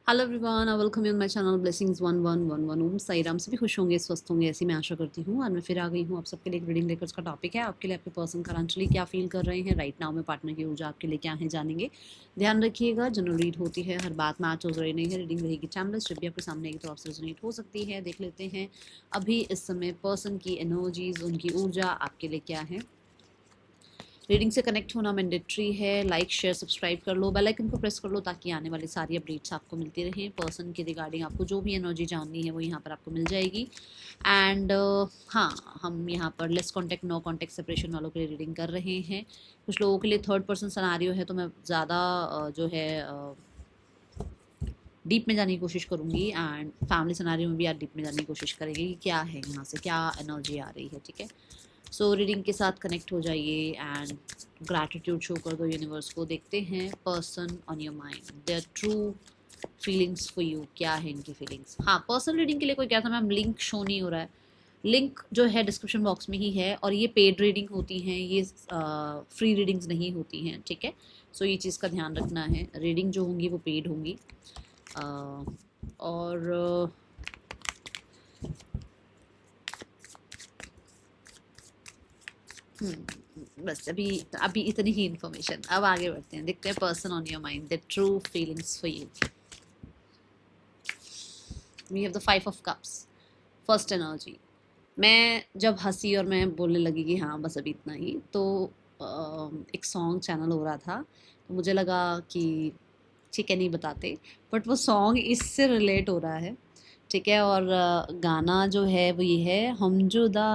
Hello everyone, welcome you on my channel blessings 1111। ओम साई राम। सभी खुश होंगे, स्वस्थ होंगे, ऐसी मैं आशा करती हूँ। और मैं फिर आ गई हूँ आप सबके लिए एक रीडिंग लेकर। उसका टॉपिक है आपके लिए आपके पर्सन करंटली क्या फील कर रहे हैं राइट नाउ में, पार्टनर की ऊर्जा आपके लिए क्या है जानेंगे। ध्यान रखिएगा, जनरल रीड होती है, हर बात मैच हो रही नहीं है, रीडिंग रहेगी टाइमलेस। जब भी आपके सामने एक तो आपसे रेजोनेट हो सकती है। देख लेते हैं अभी इस समय पर्सन की एनर्जीज, उनकी ऊर्जा आपके लिए क्या है। रीडिंग से कनेक्ट होना मैंडेटरी है। लाइक शेयर सब्सक्राइब कर लो, बेल आइकन को प्रेस कर लो ताकि आने वाली सारी अपडेट्स आपको मिलती रहें। पर्सन के रिगार्डिंग आपको जो भी एनर्जी जाननी है वो यहाँ पर आपको मिल जाएगी। एंड हाँ, हम यहाँ पर less contact no contact separation वालों के लिए रीडिंग कर रहे हैं। कुछ लोगों के लिए थर्ड पर्सन सिनेरियो है, तो मैं ज़्यादा जो है डीप में जाने की कोशिश करूँगी। एंड फैमिली सिनेरियो में भी आप डीप में जाने की कोशिश करेंगे कि क्या है यहाँ से, क्या एनर्जी आ रही है। ठीक है, सो रीडिंग के साथ कनेक्ट हो जाइए एंड ग्रैटिट्यूड शो कर दो यूनिवर्स को। देखते हैं person on your mind, there true feelings for you. क्या है इनकी फीलिंग्स। हाँ, पर्सनल रीडिंग के लिए कोई क्या था मैम, लिंक शो नहीं हो रहा है। लिंक जो है डिस्क्रिप्शन बॉक्स में ही है, और ये पेड रीडिंग होती हैं, ये फ्री रीडिंग्स नहीं होती हैं। ठीक है, सो ये चीज़ का ध्यान रखना है। रीडिंग जो होंगी वो पेड होंगी। और बस अभी अभी इतनी ही इन्फॉर्मेशन। अब आगे बढ़ते हैं, देखते हैं person on your mind, the true feelings for you. We have the 5 of cups, first energy. मैं जब हंसी और मैं बोलने लगी कि हाँ बस अभी इतना ही, तो एक सॉन्ग चैनल हो रहा था, तो मुझे लगा कि ठीक है नहीं बताते, बट वो सॉन्ग इससे रिलेट हो रहा है। ठीक है, और गाना जो है वो ये है, हम जुदा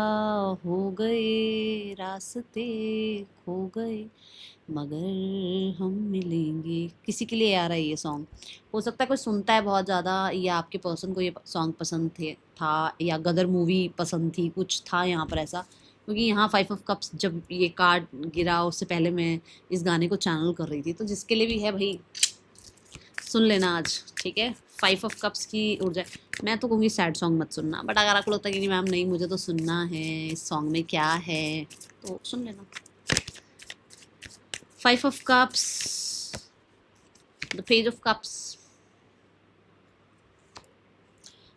हो गए रास्ते खो गए मगर हम मिलेंगे। किसी के लिए आ रहा है ये सॉन्ग। हो सकता है कोई सुनता है बहुत ज़्यादा, या आपके पर्सन को ये सॉन्ग पसंद थे था, या गदर मूवी पसंद थी, कुछ था यहाँ पर ऐसा। क्योंकि यहाँ 5 ऑफ कप्स जब ये कार्ड गिरा, उससे पहले मैं इस गाने को चैनल कर रही थी, तो जिसके लिए भी है भाई सुन लेना आज। ठीक है, 5 ऑफ कप्स की ऊर्जा। मैं तो कहूँगी सैड सॉन्ग मत सुनना, बट अगर आपको लगता है कि नहीं मैम नहीं मुझे तो सुनना है, इस सॉन्ग में क्या है, तो सुन लेना। 5 of cups, the page of cups,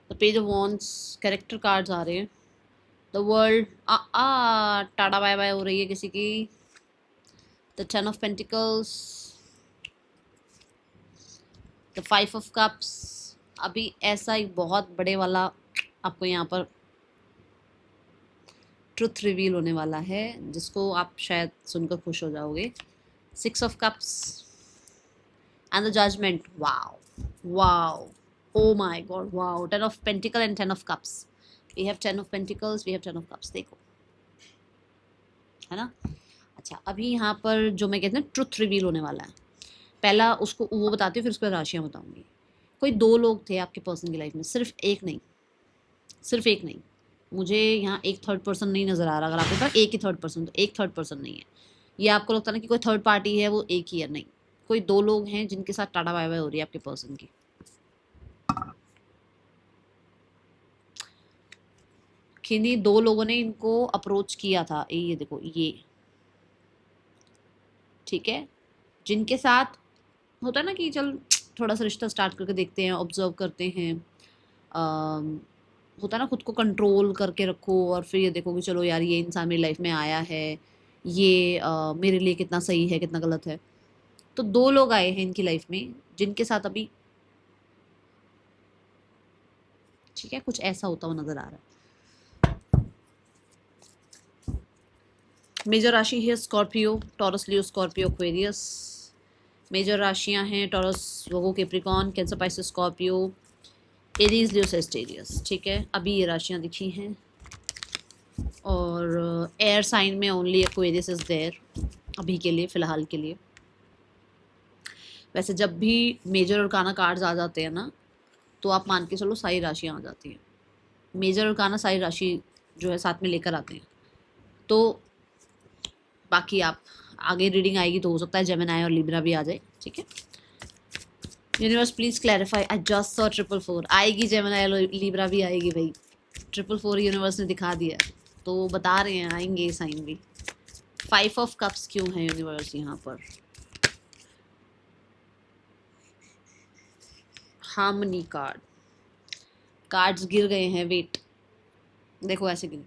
the page of wands, character cards आ रहे हैं। द वर्ल्ड टाटा बाय बाय हो रही है किसी की। The 10 of pentacles, the 5 of cups. अभी ऐसा एक बहुत बड़े वाला आपको यहाँ पर ट्रुथ रिवील होने वाला है, जिसको आप शायद सुनकर खुश हो जाओगे। 6 of cups and the judgement. Wow wow, oh my god, wow. 10 of pentacle and 10 of cups. We have 10 of pentacles, we have 10 of cups. देखो, है ना। अच्छा, अभी यहाँ पर जो मैं कहती हूँ ट्रुथ रिवील होने वाला है। पहला उसको वो बताती हूँ, फिर उसके बाद राशियाँ बताऊंगी। कोई 2 लोग थे आपके पर्सन की लाइफ में, सिर्फ एक नहीं, सिर्फ एक नहीं। मुझे यहाँ एक थर्ड पर्सन नहीं नज़र आ रहा। अगर आपके पास एक ही थर्ड पर्सन, तो एक थर्ड पर्सन नहीं है। ये आपको लगता है ना कि कोई थर्ड पार्टी है, वो एक ही है, नहीं। कोई 2 लोग हैं जिनके साथ टाटा बाय बाय हो रही है आपके पर्सन की। किन्हीं 2 लोगों ने इनको अप्रोच किया था, ये देखो ये। ठीक है, जिनके साथ होता है ना कि चल थोड़ा सा रिश्ता स्टार्ट करके देखते हैं, ऑब्जर्व करते हैं। होता है ना, खुद को कंट्रोल करके रखो और फिर ये देखो कि चलो यार ये इंसान मेरी लाइफ में आया है, ये मेरे लिए कितना सही है कितना गलत है। तो 2 लोग आए हैं इनकी लाइफ में जिनके साथ अभी ठीक है कुछ ऐसा होता हुआ नजर आ रहा है। मेजर राशि है Scorpio, Taurus, Leo, Scorpio, Aquarius. Major राशियां हैं Taurus, Virgo, Capricorn, Cancer, Pisces, Scorpio, Aries, Leo, Sagittarius. ठीक है, अभी ये राशियां दिखी हैं, और एयर साइन में ओनली एक्वेरियस इज देयर अभी के लिए, फिलहाल के लिए। वैसे जब भी मेजर और काना कार्ड्स आ जाते हैं ना, तो आप मान के चलो सारी राशियां आ जाती हैं। मेजर और काना सारी राशि जो है साथ में लेकर आते हैं। तो बाकी आप आगे रीडिंग आएगी तो हो सकता है जेमिनी और लिब्रा भी आ जाए। ठीक है, universe please clarify. I just saw 444 आएगी, जेमिनी और लिब्रा भी आएगी भाई। 444 यूनिवर्स ने दिखा दिया, तो बता रहे हैं आएंगे साइन भी। 5 ऑफ कप्स क्यों है यूनिवर्स यहाँ पर। Harmony card. कार्ड्स गिर गए हैं, वेट, देखो ऐसे गिरे,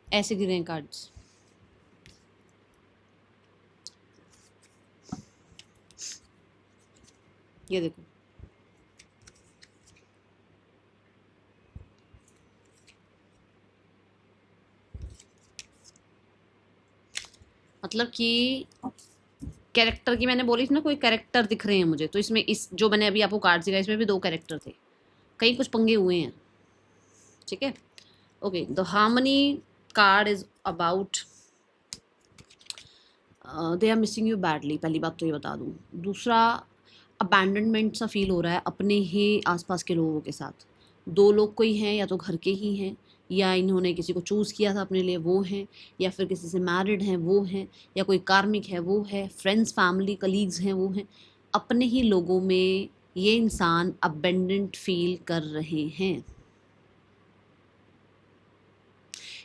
ऐसे गिरे हैं कार्ड्स। ये देखो, मतलब कि कैरेक्टर की मैंने बोली थी ना, कोई कैरेक्टर दिख रहे हैं मुझे, तो इसमें इस जो मैंने अभी आपको कार्ड दिखाया इसमें भी 2 कैरेक्टर थे, कहीं कुछ पंगे हुए हैं, ठीक है। Okay, the harmony card is about they are missing you badly, पहली बात तो ये बता दूँ। दूसरा, अबैंडनमेंट सा फील हो रहा है अपने ही आसपास के लोगों के साथ। 2 लोग कोई हैं, या तो घर के ही हैं, या इन्होंने किसी को चूज़ किया था अपने लिए वो हैं, या फिर किसी से मैरिड हैं वो हैं, या कोई कार्मिक है वो है, फ्रेंड्स फैमिली कलीग्स हैं वो हैं। अपने ही लोगों में ये इंसान अबेंडेंट फील कर रहे हैं।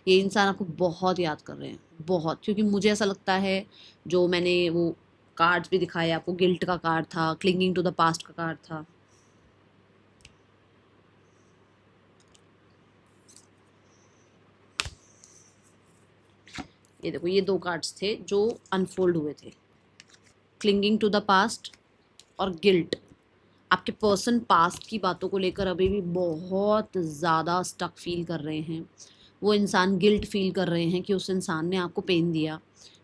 ये इंसान आपको बहुत याद कर रहे हैं, बहुत, क्योंकि मुझे ऐसा लगता है, जो मैंने वो कार्ड्स भी दिखाए आपको, गिल्ट का कार्ड था, क्लिंगिंग टू द पास्ट का कार्ड था, ये देखो, ये 2 कार्ड्स थे जो अनफोल्ड हुए थे, क्लिंगिंग टू द पास्ट और गिल्ट। आपके पर्सन पास्ट की बातों को लेकर अभी भी बहुत ज़्यादा स्टक फील कर रहे हैं। वो इंसान गिल्ट फील कर रहे हैं कि उस इंसान ने आपको पेन दिया,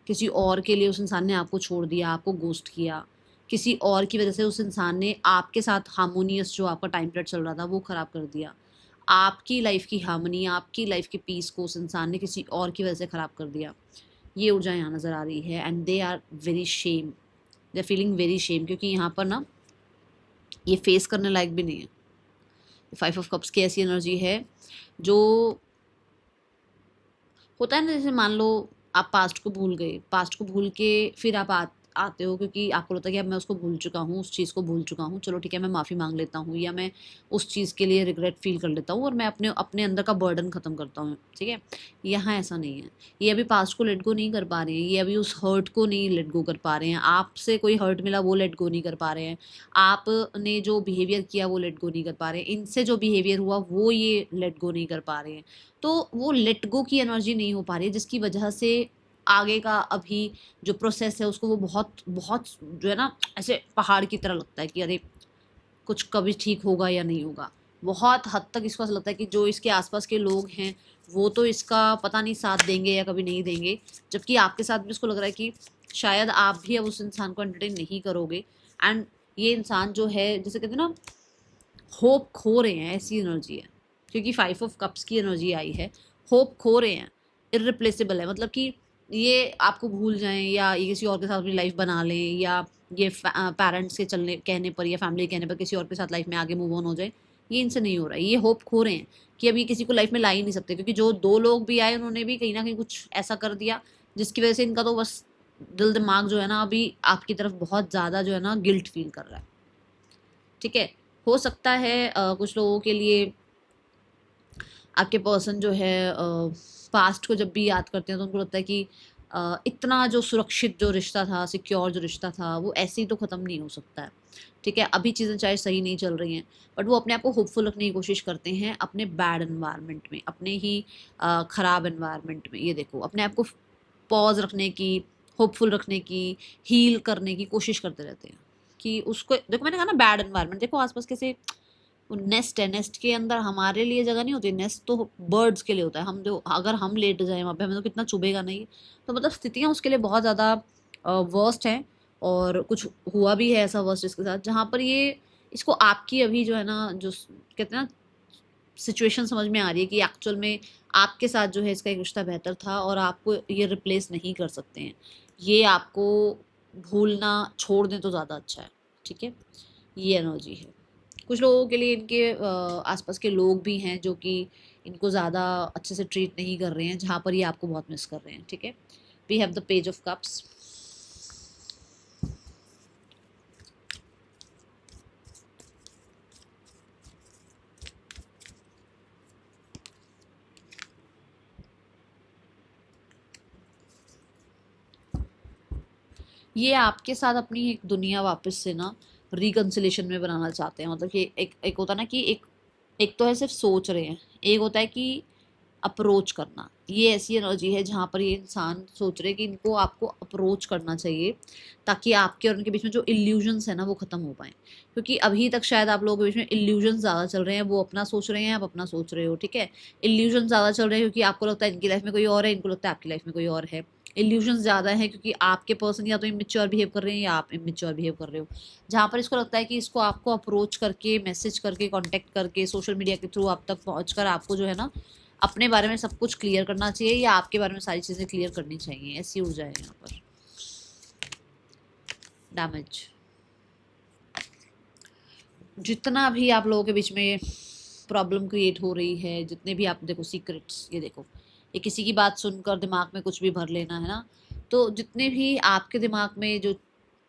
किसी और के लिए उस इंसान ने आपको छोड़ दिया, आपको गोस्ट किया, किसी और की वजह से उस इंसान ने आपके साथ हार्मोनियस जो आपका टाइम पीरियड चल रहा था वो ख़राब कर दिया। आपकी लाइफ की हार्मनी, आपकी लाइफ के पीस को उस इंसान ने किसी और की वजह से ख़राब कर दिया। ये ऊर्जा यहाँ नज़र आ रही है, and they are very shame, they are feeling very shame, क्योंकि यहाँ पर ना ये फेस करने लायक भी नहीं है। 5 ऑफ कप्स की ऐसी एनर्जी है जो होता है ना, जैसे मान लो आप पास्ट को भूल गए, पास्ट को भूल के फिर आप आते हो, क्योंकि आपको लगता है कि अब मैं उसको भूल चुका हूँ, उस चीज़ को भूल चुका हूँ, चलो ठीक है मैं माफ़ी मांग लेता हूँ, या मैं उस चीज़ के लिए रिग्रेट फील कर लेता हूँ और मैं अपने अपने अंदर का बर्डन ख़त्म करता हूँ, ठीक है। यहाँ ऐसा नहीं है, ये अभी पास्ट को लेट गो नहीं कर पा रहे हैं, ये अभी उस हर्ट को नहीं लेट गो कर पा रहे हैं, आपसे कोई हर्ट मिला वो लेट गो नहीं कर पा रहे हैं, आपने जो बिहेवियर किया वो लेट गो नहीं कर पा रहे हैं, इनसे जो बिहेवियर हुआ वो ये लेट गो नहीं कर पा रहे हैं। तो वो लेट गो की एनर्जी नहीं हो पा रही है, जिसकी वजह से आगे का अभी जो प्रोसेस है उसको वो बहुत बहुत जो है ना, ऐसे पहाड़ की तरह लगता है कि अरे कुछ कभी ठीक होगा या नहीं होगा। बहुत हद तक इसको ऐसा लगता है कि जो इसके आसपास के लोग हैं वो तो इसका पता नहीं साथ देंगे या कभी नहीं देंगे, जबकि आपके साथ भी इसको लग रहा है कि शायद आप भी अब उस इंसान को एंटरटेन नहीं करोगे। एंड ये इंसान जो है, जैसे कहते हैं ना, होप खो रहे हैं, ऐसी एनर्जी है, क्योंकि 5 ऑफ कप्स की एनर्जी आई है। होप खो रहे हैं, इररिप्लेसेबल है, मतलब कि ये आपको भूल जाएं, या ये किसी और के साथ अपनी लाइफ बना लें, या ये पेरेंट्स के चलने कहने पर या फैमिली के कहने पर किसी और के साथ लाइफ में आगे मूव ऑन हो जाए, ये इनसे नहीं हो रहा है। ये होप खो रहे हैं कि अब ये किसी को लाइफ में ला ही नहीं सकते, क्योंकि जो 2 लोग भी आए उन्होंने भी कहीं ना कहीं कुछ ऐसा कर दिया जिसकी वजह से इनका तो बस दिल दिमाग जो है ना अभी आपकी तरफ बहुत ज़्यादा जो है ना गिल्ट फील कर रहा है, ठीक है। हो सकता है कुछ लोगों के लिए आपके पर्सन जो है पास्ट को जब भी याद करते हैं तो उनको लगता है कि इतना जो सुरक्षित जो रिश्ता था, सिक्योर जो रिश्ता था, वो ऐसे ही तो ख़त्म नहीं हो सकता है, ठीक है। अभी चीज़ें चाहे सही नहीं चल रही हैं, बट वो अपने आप को होपफुल रखने की कोशिश करते हैं अपने बैड एनवायरनमेंट में, अपने ही ख़राब एनवायरनमेंट में। ये देखो, अपने आप को पॉज रखने की, होपफुल रखने की, हील करने की कोशिश करते रहते हैं कि उसको देखो, मैंने कहा ना बैड एनवायरनमेंट, देखो आसपास कैसे वो नेस्ट है, नेस्ट के अंदर हमारे लिए जगह नहीं होती, नेस्ट तो बर्ड्स के लिए होता है। हम जो अगर हम लेट जाएँ वहाँ पे हमें तो कितना चुभेगा नहीं, तो मतलब स्थितियाँ उसके लिए बहुत ज़्यादा वर्स्ट हैं। और कुछ हुआ भी है ऐसा वर्स्ट इसके साथ, जहाँ पर ये इसको आपकी अभी जो है ना, जो कहते हैं ना, सिचुएशन समझ में आ रही है कि एक्चुअल में आपके साथ जो है इसका एक रिश्ता बेहतर था और आपको ये रिप्लेस नहीं कर सकते हैं। ये आपको भूलना छोड़ दें तो ज़्यादा अच्छा है, ठीक है। ये एनर्जी है। कुछ लोगों के लिए इनके आसपास के लोग भी हैं जो कि इनको ज़्यादा अच्छे से ट्रीट नहीं कर रहे हैं, जहाँ पर ये आपको बहुत मिस कर रहे हैं, ठीक है। We have the page of cups. ये आपके साथ अपनी एक दुनिया वापस से ना रिकंसिलेशन में बनाना चाहते हैं। मतलब कि एक होता है ना कि एक तो है सिर्फ सोच रहे हैं, एक होता है कि अप्रोच करना। ये ऐसी एनर्जी है जहाँ पर ये इंसान सोच रहे हैं कि इनको आपको अप्रोच करना चाहिए, ताकि आपके और उनके बीच में जो इल्यूजन्स है ना वो ख़त्म हो पाए। क्योंकि अभी तक शायद आप लोगों के बीच में इल्यूजन्स ज़्यादा चल रहे हैं, वो अपना सोच रहे हैं, आप अपना सोच रहे हो, ठीक है। इल्यूजन ज़्यादा चल रहे हैं क्योंकि आपको लगता है इनकी लाइफ में कोई और है, इनको लगता है आपकी लाइफ में कोई और है। इल्यूजन्स ज़्यादा है क्योंकि आपके पर्सन या तो इमेच्योर बिहेव कर रहे हैं या आप इमेच्योर बिहेव कर रहे हो। जहाँ पर इसको लगता है कि इसको आपको अप्रोच करके, मैसेज करके, कॉन्टेक्ट करके, सोशल मीडिया के थ्रू आप तक पहुँच कर आपको जो है ना अपने बारे में सब कुछ क्लियर करना चाहिए, या आपके बारे में सारी चीज़ें क्लियर करनी चाहिए। ऐसी ऊर्जा है यहाँ पर। डैमेज, जितना भी आप लोगों के बीच में प्रॉब्लम क्रिएट हो रही है, जितने भी आप देखो सीक्रेट्स, ये देखो, ये किसी की बात सुनकर दिमाग में कुछ भी भर लेना है ना, तो जितने भी आपके दिमाग में जो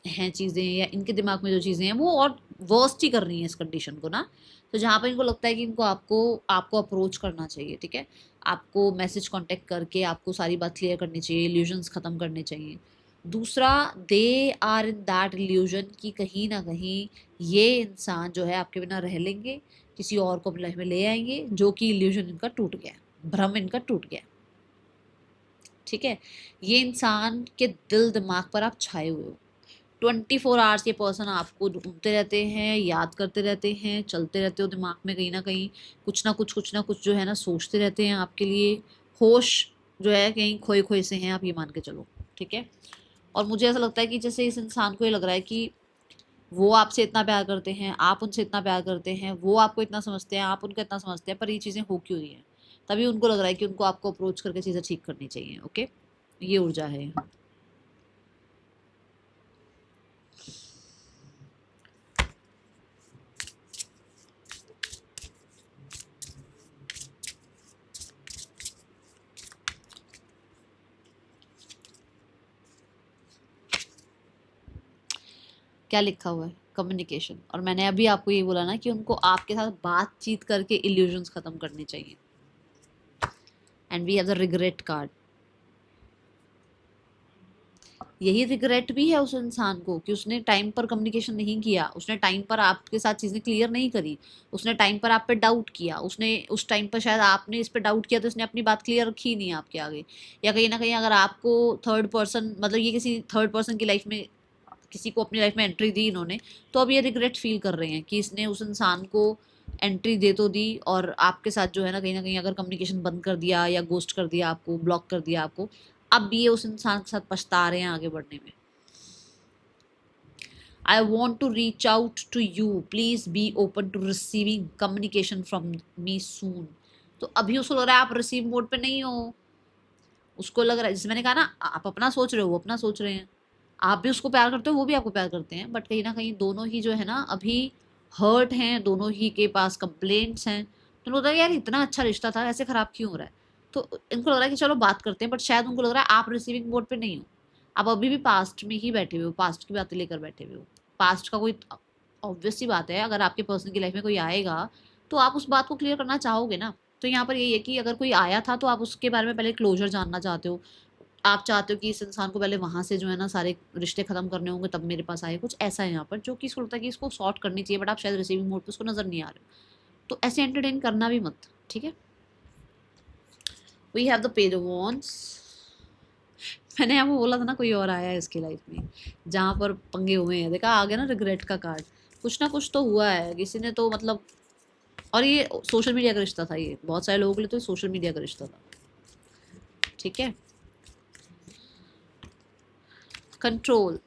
हैं चीज़ें या इनके दिमाग में जो चीज़ें हैं वो और वर्स्ट ही कर रही हैं इस कंडीशन को ना। तो जहाँ पर इनको लगता है कि इनको आपको आपको अप्रोच करना चाहिए, ठीक है, आपको मैसेज कांटेक्ट करके आपको सारी बात क्लियर करनी चाहिए, इल्यूजन्स ख़त्म करने चाहिए। दूसरा, they are in that illusion कि कहीं ना कहीं ये इंसान जो है आपके बिना रह लेंगे, किसी और को अपनी लाइफ में ले आएंगे, जो कि इल्यूजन इनका टूट गया, भ्रम इनका टूट गया, ठीक है। ये इंसान के दिल दिमाग पर आप छाए हुए हो। 24 आवर्स ये पर्सन आपको ढूंढते रहते हैं, याद करते रहते हैं, चलते रहते हो दिमाग में, कहीं ना कहीं कुछ ना कुछ जो है ना सोचते रहते हैं आपके लिए। होश जो है कहीं खोए खोए से हैं, आप ये मान के चलो, ठीक है। और मुझे ऐसा लगता है कि जैसे इस इंसान को ये लग रहा है कि वो आपसे इतना प्यार करते हैं, आप उनसे इतना प्यार करते हैं, वो आपको इतना समझते हैं, आप उनका इतना समझते हैं, पर ये चीज़ें हो क्यों रही हैं। तभी उनको लग रहा है कि उनको आपको अप्रोच करके चीज़ें ठीक करनी चाहिए। ओके, ये ऊर्जा है। क्या लिखा हुआ है? कम्युनिकेशन। और मैंने अभी आपको ये बोला ना कि उनको आपके साथ बातचीत करके इल्यूजन्स खत्म करने चाहिए। And we have the regret card. यही रिग्रेट भी है उस इंसान को कि उसने टाइम पर कम्युनिकेशन नहीं किया, उसने टाइम पर आपके साथ चीज़ें क्लियर नहीं करी, उसने टाइम पर आप पे डाउट किया, उसने उस टाइम पर शायद आपने इस पे डाउट किया तो उसने अपनी बात क्लियर रखी नहीं आपके आगे। या कहीं ना कहीं अगर आपको थर्ड पर्सन, मतलब ये किसी थर्ड पर्सन की लाइफ में, किसी को अपनी लाइफ में एंट्री दी इन्होंने, तो अब ये रिग्रेट फील कर रहे हैं कि इसने उस इंसान को एंट्री दे तो दी, और आपके साथ जो है ना कहीं अगर कम्युनिकेशन बंद कर दिया या गोस्ट कर दिया आपको, ब्लॉक कर दिया आपको, अब ये उस इंसान के साथ पछता रहे हैं आगे बढ़ने में। I want to reach out to you, please be open to receiving communication from me soon. तो अभी उसको लग रहा है आप रिसीव मोड पे नहीं हो, उसको लग रहा है, जैसे मैंने कहा ना, आप अपना सोच रहे हो, वो अपना सोच रहे हैं, आप भी उसको प्यार करते हो, वो भी आपको प्यार करते हैं, बट कहीं ना कहीं दोनों ही जो है ना अभी हर्ट हैं, दोनों ही के पास कंप्लेंट्स हैं। तो उनको लग रहा है यार इतना अच्छा रिश्ता था, ऐसे खराब क्यों हो रहा है। तो इनको लग रहा है कि चलो बात करते हैं, बट शायद उनको लग रहा है आप रिसीविंग मोड पे नहीं हो, आप अभी भी पास्ट में ही बैठे हुए हो, पास्ट की बातें लेकर बैठे हुए हो। पास्ट का कोई, ऑब्वियस सी बात है, अगर आपके पर्सन की लाइफ में कोई आएगा तो आप उस बात को क्लियर करना चाहोगे ना। तो यहाँ पर यही है कि अगर कोई आया था तो आप उसके बारे में पहले क्लोजर जानना चाहते हो, आप चाहते हो कि इस इंसान को पहले वहाँ से जो है ना सारे रिश्ते खत्म करने होंगे तब मेरे पास आए, कुछ ऐसा है यहाँ पर, जो कि इसको लगता है कि इसको सॉर्ट करनी चाहिए, बट आप शायद रिसीविंग मोड पे उसको नजर नहीं आ रहे हो। तो ऐसे एंटरटेन करना भी मत, ठीक है। We have the page of wands. मैंने आपको बोला था ना कोई और आया है इसकी लाइफ में जहाँ पर पंगे हुए हैं, देखा आ गया ना रिग्रेट का कार्ड। कुछ ना कुछ तो हुआ है, किसी ने तो मतलब, और ये सोशल मीडिया का रिश्ता था, ये बहुत सारे लोगों के लिए तो सोशल मीडिया का रिश्ता था, ठीक है। कंट्रोल,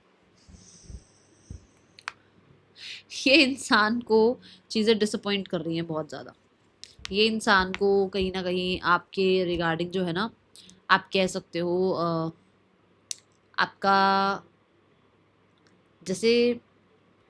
ये इंसान को चीज़ें डिसअपॉइंट कर रही हैं बहुत ज़्यादा। ये इंसान को कहीं ना कहीं आपके रिगार्डिंग जो है ना, आप कह सकते हो आपका, जैसे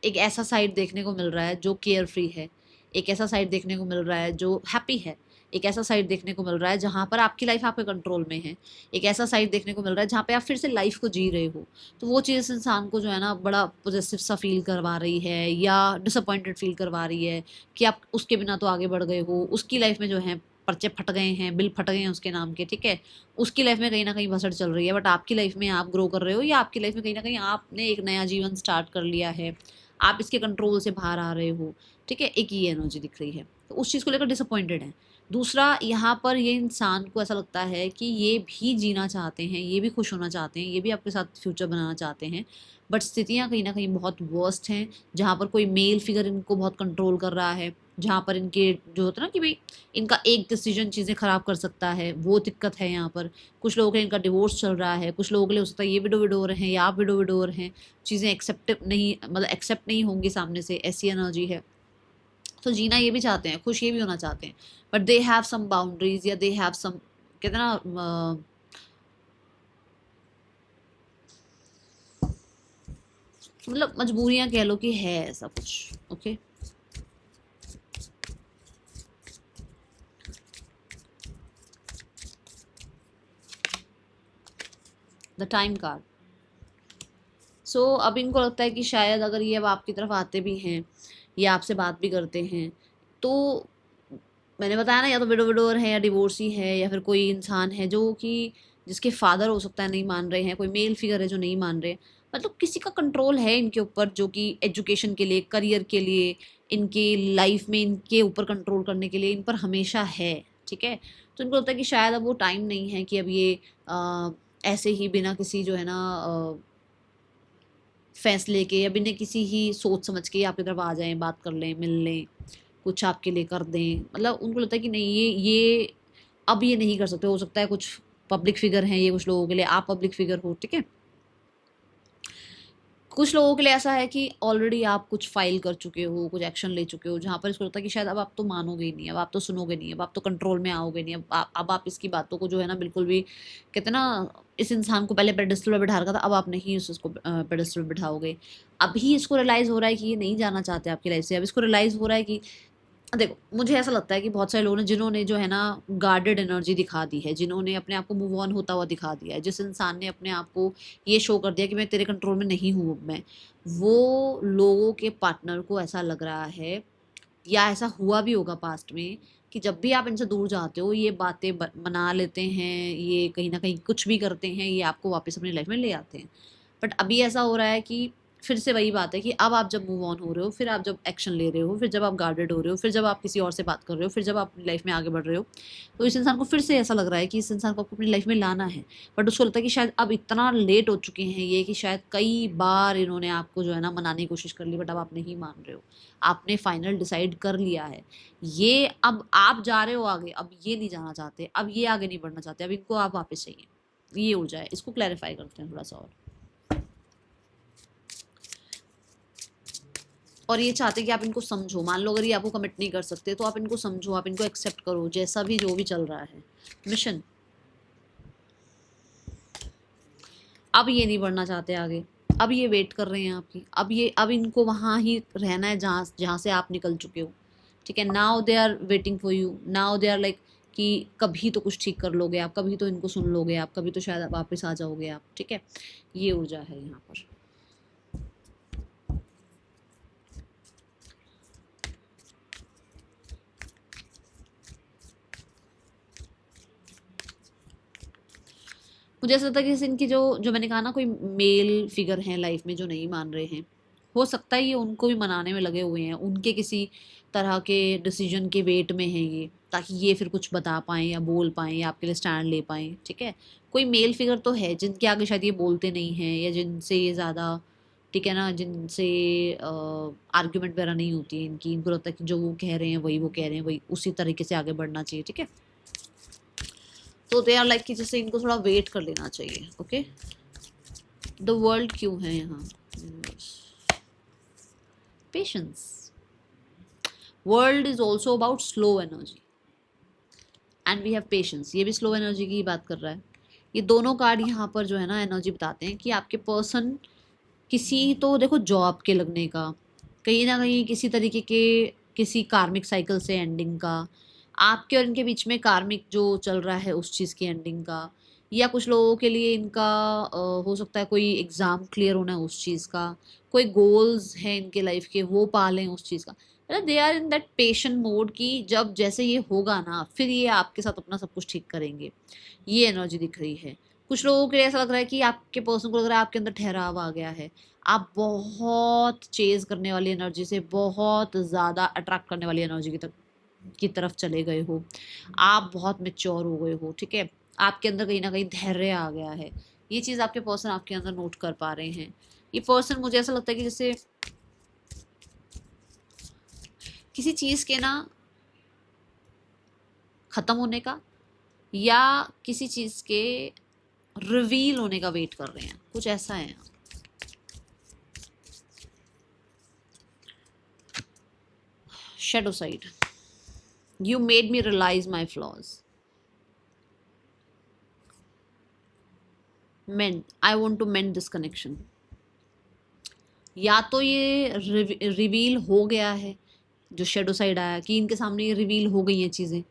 एक ऐसा साइड देखने को मिल रहा है जो केयर फ्री है, एक ऐसा साइड देखने को मिल रहा है जो हैप्पी है, एक ऐसा साइड देखने को मिल रहा है जहाँ पर आपकी लाइफ आपके कंट्रोल में है, एक ऐसा साइड देखने को मिल रहा है जहाँ पे आप फिर से लाइफ को जी रहे हो। तो वो चीज़ इंसान को जो है ना बड़ा पॉजिटिव सा फील करवा रही है या डिसअपॉइंटेड फील करवा रही है कि आप उसके बिना तो आगे बढ़ गए हो, उसकी लाइफ में जो है पर्चे फट गए हैं, बिल फट गए हैं उसके नाम के, ठीक है, उसकी लाइफ में कहीं ना कहीं भसड़ चल रही है, बट आपकी लाइफ में आप ग्रो कर रहे हो, या आपकी लाइफ में कहीं ना कहीं आपने एक नया जीवन स्टार्ट कर लिया है, आप इसके कंट्रोल से बाहर आ रहे हो, ठीक है, एक ये एनर्जी दिख रही है, तो उस चीज़ को लेकर डिसअपॉइंटेड है। दूसरा, यहाँ पर ये इंसान को ऐसा लगता है कि ये भी जीना चाहते हैं, ये भी खुश होना चाहते हैं, ये भी आपके साथ फ्यूचर बनाना चाहते हैं, बट स्थितियाँ कहीं ना कहीं बहुत वर्स्ट हैं, जहाँ पर कोई मेल फिगर इनको बहुत कंट्रोल कर रहा है, जहाँ पर इनके जो होता है ना कि भाई इनका एक डिसीजन चीज़ें ख़राब कर सकता है, वो दिक्कत है यहाँ पर। कुछ लोगों के लिए इनका डिवोर्स चल रहा है, कुछ लोगों के लिए हो सकता है ये विडो विडोर हैं या आप विडो विडोर हैं, चीज़ें एक्सेप्ट नहीं होंगी सामने से, ऐसी एनर्जी है। तो जीना ये भी चाहते हैं, खुश ये भी होना चाहते हैं, but they have some boundaries, या दे हैव सम, कहते हैं ना, मतलब मजबूरियां कह लो कि है ऐसा कुछ। Okay, the time card. So अब इनको लगता है कि शायद अगर ये अब आपकी तरफ आते भी हैं या आपसे बात भी करते हैं, तो मैंने बताया ना, या तो विडो विडोर है, या डिवोर्सी है, या फिर कोई इंसान है जो कि जिसके फादर हो सकता है नहीं मान रहे हैं, कोई मेल फिगर है जो नहीं मान रहे, मतलब किसी का कंट्रोल है इनके ऊपर, जो कि एजुकेशन के लिए, करियर के लिए, इनके लाइफ में इनके ऊपर कंट्रोल करने के लिए इन पर हमेशा है, ठीक है। तो इनको लगता है कि शायद अब वो टाइम नहीं है कि अब ये ऐसे ही बिना किसी जो है ना फैसले के, या बिना किसी ही सोच समझ के आपकी तरफ आ जाएं, बात कर लें, मिल लें, कुछ आपके लिए कर दें। मतलब उनको लगता है कि नहीं, ये अब ये नहीं कर सकते। हो सकता है कुछ पब्लिक फिगर हैं ये कुछ लोगों के लिए, आप पब्लिक फिगर हो, ठीक है। कुछ लोगों के लिए ऐसा है कि ऑलरेडी आप कुछ फाइल कर चुके हो, कुछ एक्शन ले चुके हो, जहाँ पर इसको लगता है कि शायद अब आप तो मानोगे ही नहीं, अब आप तो सुनोगे नहीं, अब आप तो कंट्रोल में आओगे नहीं, अब आप इसकी बातों को जो है ना बिल्कुल भी, कहते हैं ना, इस इंसान को पहले पेडेस्टल पर बिठा रखा था, अब आप नहीं उसको पेडेस्टल पर बिठाओगे। अभी इसको रियलाइज़ हो रहा है कि ये नहीं जाना चाहते आपकी लाइफ से। अब इसको रियलाइज़ हो रहा है कि देखो, मुझे ऐसा लगता है कि बहुत सारे लोग ने, जिन्होंने जो है ना गार्डेड एनर्जी दिखा दी है, जिन्होंने अपने आप को मूव ऑन होता हुआ दिखा दिया है, जिस इंसान ने अपने आप को ये शो कर दिया कि मैं तेरे कंट्रोल में नहीं हूँ अब मैं, वो लोगों के पार्टनर को ऐसा लग रहा है, या ऐसा हुआ भी होगा पास्ट में, कि जब भी आप इनसे दूर जाते हो ये बातें बना लेते हैं, ये कहीं ना कहीं कुछ भी करते हैं, ये आपको वापस अपनी लाइफ में ले आते हैं। बट अभी ऐसा हो रहा है कि फिर से वही बात है कि अब आप जब मूव ऑन हो रहे हो, फिर आप जब एक्शन ले रहे हो, फिर जब आप गार्डेड हो रहे हो, फिर जब आप किसी और से बात कर रहे हो, फिर जब आप अपनी लाइफ में आगे बढ़ रहे हो, तो इस इंसान को फिर से ऐसा लग रहा है कि इस इंसान को आपको अपनी लाइफ में लाना है। बट उसको लगता है कि शायद अब इतना लेट हो चुके हैं ये, कि शायद कई बार इन्होंने आपको जो है ना मनाने की कोशिश कर ली, बट अब आप नहीं मान रहे हो, आपने फाइनल डिसाइड कर लिया है। ये अब आप जा रहे हो आगे, अब ये नहीं जाना चाहते, अब ये आगे नहीं बढ़ना चाहते, अब इनको आप वापस चाहिए। ये ऊर्जा है, इसको क्लैरिफाई करते हैं थोड़ा सा और ये चाहते हैं कि आप इनको समझो। मान लो अगर ये आपको कमिट नहीं कर सकते, तो आप इनको समझो, आप इनको एक्सेप्ट करो, जैसा भी जो भी चल रहा है मिशन। अब ये नहीं बढ़ना चाहते आगे, अब ये वेट कर रहे हैं आपकी, अब इनको वहाँ ही रहना है जहाँ जहाँ से आप निकल चुके हो, ठीक है। Now they are waiting for you, now they are like कि कभी तो कुछ ठीक कर लोगे आप, कभी तो इनको सुन लोगे आप, कभी तो शायद वापस आ जाओगे आप, ठीक है। ये ऊर्जा है यहाँ पर। मुझे ऐसा लगता है कि जैसे इनकी जो जो मैंने कहा ना, कोई मेल फिगर हैं लाइफ में जो नहीं मान रहे हैं, हो सकता है ये उनको भी मनाने में लगे हुए हैं, उनके किसी तरह के डिसीजन के वेट में हैं ये, ताकि ये फिर कुछ बता पाएँ या बोल पाएँ या आपके लिए स्टैंड ले पाएँ, ठीक है। कोई मेल फिगर तो है जिनके आगे शायद ये बोलते नहीं हैं, या जिनसे ये ज़्यादा, ठीक है ना, जिनसे आर्ग्यूमेंट वगैरह नहीं होती है इनकी, इनको लगता है कि जो वो कह रहे हैं वही वो कह रहे हैं, वही उसी तरीके से आगे बढ़ना चाहिए, ठीक है। तो दे आर लाइक कि जैसे इनको थोड़ा वेट कर लेना चाहिए। ओके, द वर्ल्ड क्यों है यहाँ, patience. World is also about slow energy and we have patience. ये भी स्लो एनर्जी की बात कर रहा है। ये दोनों कार्ड यहाँ पर जो है ना एनर्जी बताते हैं कि आपके पर्सन किसी, तो देखो जॉब के लगने का, कहीं ना कहीं किसी तरीके के किसी कार्मिक साइकिल से एंडिंग का, आपके और इनके बीच में कार्मिक जो चल रहा है उस चीज़ की एंडिंग का, या कुछ लोगों के लिए इनका हो सकता है कोई एग्ज़ाम क्लियर होना है उस चीज़ का, कोई गोल्स हैं इनके लाइफ के वो पालें उस चीज़ का। मतलब they are in that patient mode कि जब जैसे ये होगा ना फिर ये आपके साथ अपना सब कुछ ठीक करेंगे, ये एनर्जी दिख रही है। कुछ लोगों के लिए ऐसा लग रहा है कि आपके पर्सन को लग रहा है आपके अंदर ठहराव आ गया है, आप बहुत चेज करने वाली एनर्जी से बहुत ज़्यादा अट्रैक्ट करने वाली एनर्जी की तरफ चले गए हो, आप बहुत मेच्योर हो गए हो, ठीक है, आपके अंदर कहीं ना कहीं धैर्य आ गया है। ये चीज़ आपके पर्सन आपके अंदर नोट कर पा रहे हैं। ये पर्सन मुझे ऐसा लगता है कि जैसे किसी चीज़ के ना ख़त्म होने का या किसी चीज़ के रिवील होने का वेट कर रहे हैं, कुछ ऐसा है। Shadow side, you made me realise my flaws, mend I want to mend this connection. या तो ये रिवील हो गया है, जो शेडो साइड आया कि इनके सामने ये रिवील हो गई हैं चीज़ें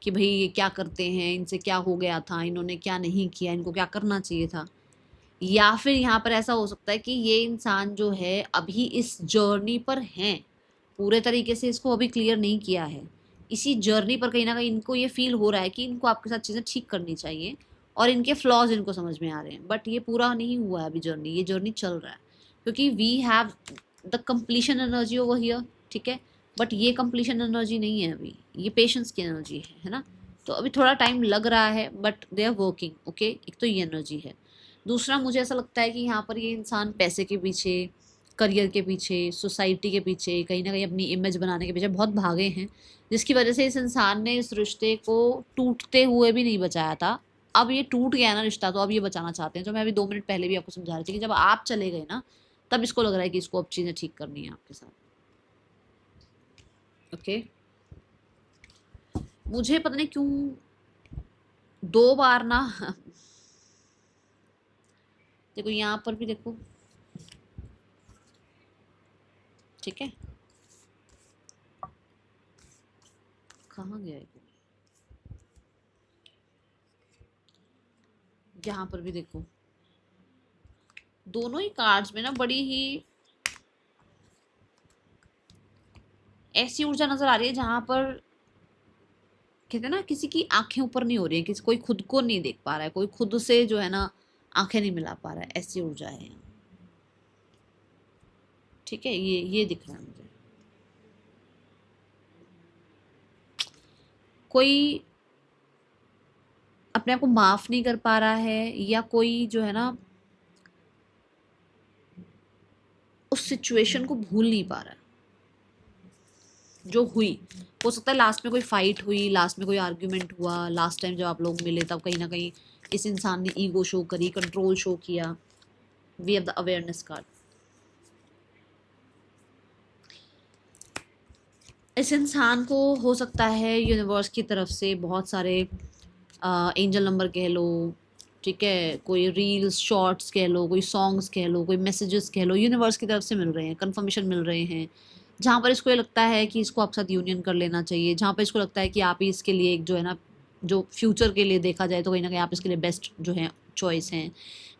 कि भाई ये क्या करते हैं, इनसे क्या हो गया था, इन्होंने क्या नहीं किया, इनको क्या करना चाहिए था। या फिर यहाँ पर ऐसा हो सकता है कि ये इंसान जो है अभी इस जर्नी पर हैं, पूरे तरीके से इसको अभी क्लियर नहीं किया है, इसी जर्नी पर कहीं ना कहीं इनको ये फील हो रहा है कि इनको आपके साथ चीज़ें ठीक करनी चाहिए और इनके फ्लॉज इनको समझ में आ रहे हैं, बट ये पूरा नहीं हुआ है अभी जर्नी, ये जर्नी चल रहा है क्योंकि we have the completion energy over here, ठीक है, बट ये कंप्लीशन एनर्जी नहीं है अभी, ये पेशेंस की एनर्जी है ना। तो अभी थोड़ा टाइम लग रहा है but they are working, okay. एक तो ये एनर्जी है। दूसरा मुझे ऐसा लगता है कि यहाँ पर ये इंसान पैसे के पीछे, करियर के पीछे, सोसाइटी के पीछे, कहीं ना कहीं अपनी इमेज बनाने के पीछे बहुत भागे हैं, जिसकी वजह से इस इंसान ने इस रिश्ते को टूटते हुए भी नहीं बचाया था। अब ये टूट गया ना रिश्ता, तो अब ये बचाना चाहते हैं, जो मैं अभी 2 मिनट पहले भी आपको समझा रही थी कि जब आप चले गए ना तब इसको लग रहा है कि इसको अब चीज़ें ठीक करनी है आपके साथ, ओके। मुझे पता नहीं क्यों 2 बार ना देखो यहाँ पर भी देखो, ठीक है, कहाँ गया है, यहाँ पर भी देखो, दोनों ही कार्ड्स में ना बड़ी ही ऐसी ऊर्जा नजर आ रही है जहां पर कहते हैं ना किसी की आंखें ऊपर नहीं हो रही है, किसी कोई खुद को नहीं देख पा रहा है, कोई खुद से जो है ना आंखें नहीं मिला पा रहा है, ऐसी ऊर्जा है यहाँ, ठीक है, ये दिख रहा है मुझे। कोई अपने आप को माफ नहीं कर पा रहा है या कोई जो है ना उस सिचुएशन को भूल नहीं पा रहा है जो हुई। हो सकता है लास्ट में कोई फाइट हुई, लास्ट में कोई आर्ग्यूमेंट हुआ, लास्ट टाइम जब आप लोग मिले तब कहीं ना कहीं इस इंसान ने ईगो शो करी, कंट्रोल शो किया। We have the awareness card. इस इंसान को हो सकता है यूनिवर्स की तरफ से बहुत सारे एंजल नंबर कह लो, ठीक है, कोई रील्स शॉर्ट्स कह लो, कोई सॉन्ग्स कह लो, कोई मैसेजेस कह लो, यूनिवर्स की तरफ से मिल रहे हैं, कंफर्मेशन मिल रहे हैं, जहाँ पर इसको ये लगता है कि इसको आपके साथ यूनियन कर लेना चाहिए, जहाँ पर इसको लगता है कि आप ही इसके लिए एक जो है ना, जो फ्यूचर के लिए देखा जाए तो कहीं ना कहीं आप इसके लिए बेस्ट जो है चॉइस हैं।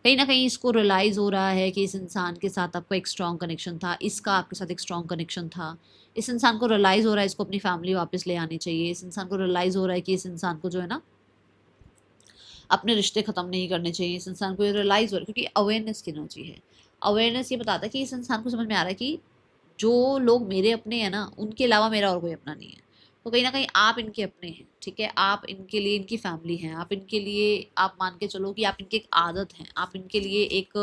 कहीं ना कहीं इसको रियलाइज़ हो रहा है कि इस इंसान के साथ आपका एक स्ट्रॉन्ग कनेक्शन था, इसका आपके साथ एक स्ट्रॉन्ग कनेक्शन था। इस इंसान को रियलाइज़ हो रहा है इसको अपनी फैमिली वापस ले आनी चाहिए। इस इंसान को रियलाइज़ हो रहा है कि इस इंसान को जो है ना अपने रिश्ते ख़त्म नहीं करने चाहिए। इस इंसान को ये रियलाइज़ हो रहा है क्योंकि अवेयरनेस की एनर्जी है। अवेयरनेस ये बताता है कि इस इंसान को समझ में आ रहा है कि जो लोग मेरे अपने हैं ना उनके अलावा मेरा और कोई अपना नहीं है। तो कहीं ना कहीं आप इनके अपने हैं, ठीक है, आप इनके लिए इनकी फैमिली हैं, आप इनके लिए आप मान के चलो कि आप इनकी एक आदत हैं, आप इनके लिए एक,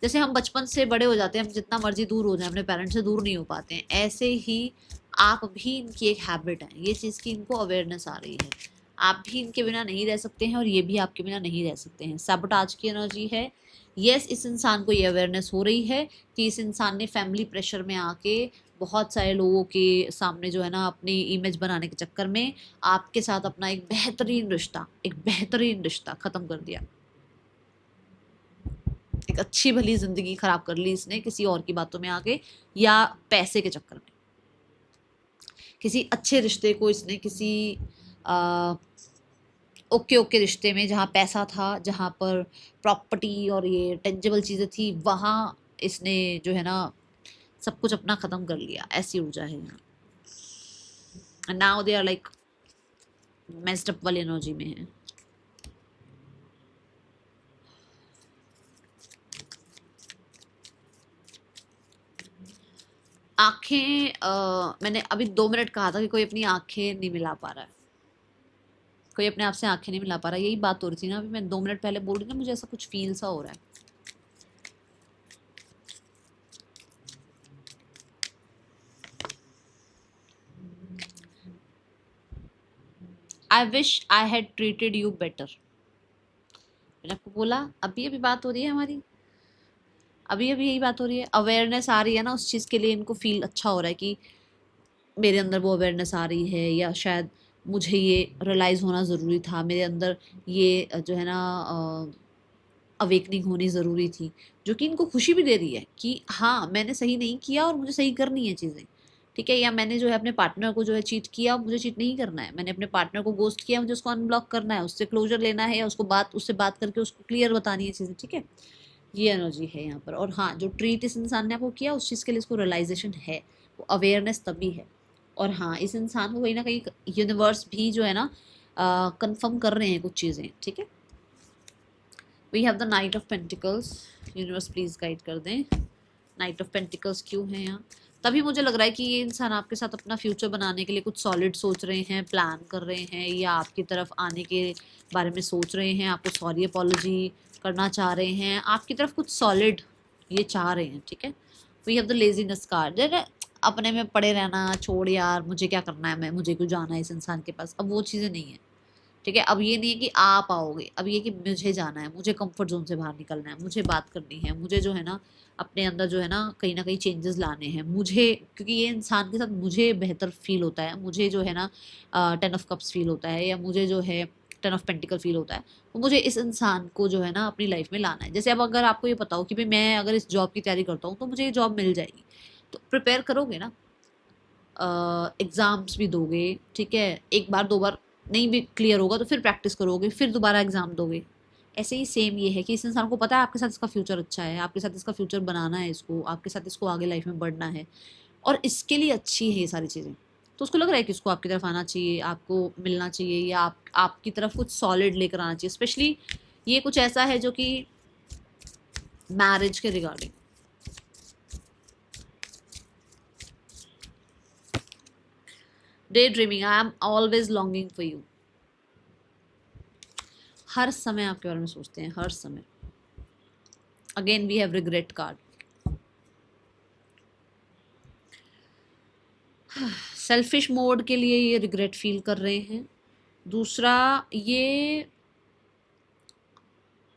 जैसे हम बचपन से बड़े हो जाते हैं, हम जितना मर्जी दूर हो जाए अपने पेरेंट्स से दूर नहीं हो पाते हैं, ऐसे ही आप भी इनकी एक हैबिट है, ये चीज़ की इनको अवेयरनेस आ रही है। आप भी इनके बिना नहीं रह सकते हैं और ये भी आपके बिना नहीं रह सकते हैं। सैबोटाज की एनर्जी है। यस, इस इंसान को ये अवेयरनेस हो रही है कि इस इंसान ने फैमिली प्रेशर में आके बहुत सारे लोगों के सामने जो है ना अपनी इमेज बनाने के चक्कर में आपके साथ अपना एक बेहतरीन रिश्ता ख़त्म कर दिया। एक अच्छी भली ज़िंदगी ख़राब कर ली इसने किसी और की बातों में आके या पैसे के चक्कर में। किसी अच्छे रिश्ते को इसने किसी ओके रिश्ते में जहाँ पैसा था, जहाँ पर प्रॉपर्टी और ये टेंजिबल चीज़ें थी, वहाँ इसने जो है ना सब कुछ अपना ख़त्म कर लिया। ऐसी ऊर्जा है यहाँ। And now they are like messed up वाली एनर्जी में है। आंखें मैंने अभी 2 मिनट कहा था कि कोई अपनी आंखें नहीं मिला पा रहा है, कोई अपने आप से आंखें नहीं मिला पा रहा, यही बात हो रही थी ना अभी मैं 2 मिनट पहले बोल रही ना, मुझे ऐसा कुछ फील सा हो रहा है। I wish I had treated you better. मैंने आपको बोला अभी अभी बात हो रही है हमारी, अभी अभी यही बात हो रही है, अवेयरनेस आ रही है ना उस चीज़ के लिए, इनको फील अच्छा हो रहा है कि मेरे अंदर वो अवेयरनेस आ रही है, या शायद मुझे ये रियलाइज़ होना ज़रूरी था, मेरे अंदर ये जो है ना अवेकनिंग होनी ज़रूरी थी, जो कि इनको खुशी भी दे रही है कि हाँ मैंने सही नहीं किया और मुझे सही करनी है चीज़ें, ठीक है। या मैंने जो है अपने पार्टनर को जो है चीट किया, मुझे चीट नहीं करना है, मैंने अपने पार्टनर को गोस्ट किया, मुझे उसको अनब्लॉक करना है, उससे क्लोजर लेना है, या उससे बात करके उसको क्लियर बतानी है चीज़ें, ठीक है। ये एनर्जी है यहाँ पर। और हाँ, जो ट्रीट इस इंसान ने आपको किया उस चीज़ के लिए इसको रियलाइजेशन है, वो अवेयरनेस तभी है। और हाँ, इस इंसान को कहीं ना कहीं यूनिवर्स भी जो है ना कंफर्म कर रहे हैं कुछ चीज़ें, ठीक है। We have the knight of pentacles, universe please guide कर दें। नाइट ऑफ पेंटिकल्स क्यों है यहाँ? तभी मुझे लग रहा है कि ये इंसान आपके साथ अपना फ्यूचर बनाने के लिए कुछ सॉलिड सोच रहे हैं, प्लान कर रहे हैं, या आपकी तरफ आने के बारे में सोच रहे हैं, आपको सॉरी अपॉलॉजी करना चाह रहे हैं, आपकी तरफ कुछ सॉलिड ये चाह रहे हैं, ठीक है। We have the laziness card, अपने में पड़े रहना, छोड़ यार मुझे क्या करना है, मैं मुझे क्यों जाना है इस इंसान के पास, अब वो चीज़ें नहीं है, ठीक है। अब ये नहीं है कि आप आओगे, अब ये कि मुझे जाना है, मुझे कंफर्ट जोन से बाहर निकलना है, मुझे बात करनी है, मुझे जो है ना अपने अंदर जो है ना कहीं चेंजेस लाने हैं मुझे, क्योंकि ये इंसान के साथ मुझे बेहतर फील होता है, मुझे जो है ना 10 ऑफ कप्स फील होता है, या मुझे जो है 10 ऑफ पेंटिकल फील होता है, तो मुझे इस इंसान को जो है ना अपनी लाइफ में लाना है। जैसे अब अगर आपको ये पता हो कि भाई मैं अगर इस जॉब की तैयारी करता हूँ तो मुझे ये जॉब मिल जाएगी, तो प्रिपेयर करोगे ना, एग्ज़ाम्स भी दोगे, ठीक है। एक बार 2 बार नहीं भी क्लियर होगा तो फिर प्रैक्टिस करोगे, फिर दोबारा एग्ज़ाम दोगे। ऐसे ही सेम ये है कि इस इंसान को पता है आपके साथ इसका फ्यूचर अच्छा है, आपके साथ इसका फ्यूचर बनाना है, इसको आपके साथ इसको आगे लाइफ में बढ़ना है, और इसके लिए अच्छी है ये सारी चीज़ें। तो उसको लग रहा है कि उसको आपकी तरफ आना चाहिए, आपको मिलना चाहिए, या आपकी तरफ कुछ सॉलिड लेकर आना चाहिए। स्पेशली ये कुछ ऐसा है जो कि मैरिज के regarding, daydreaming, I am always longing for you. हर समय आपके बारे में सोचते हैं, हर समय। Again we have regret card, selfish mode के लिए ये रिग्रेट फील कर रहे हैं। दूसरा, ये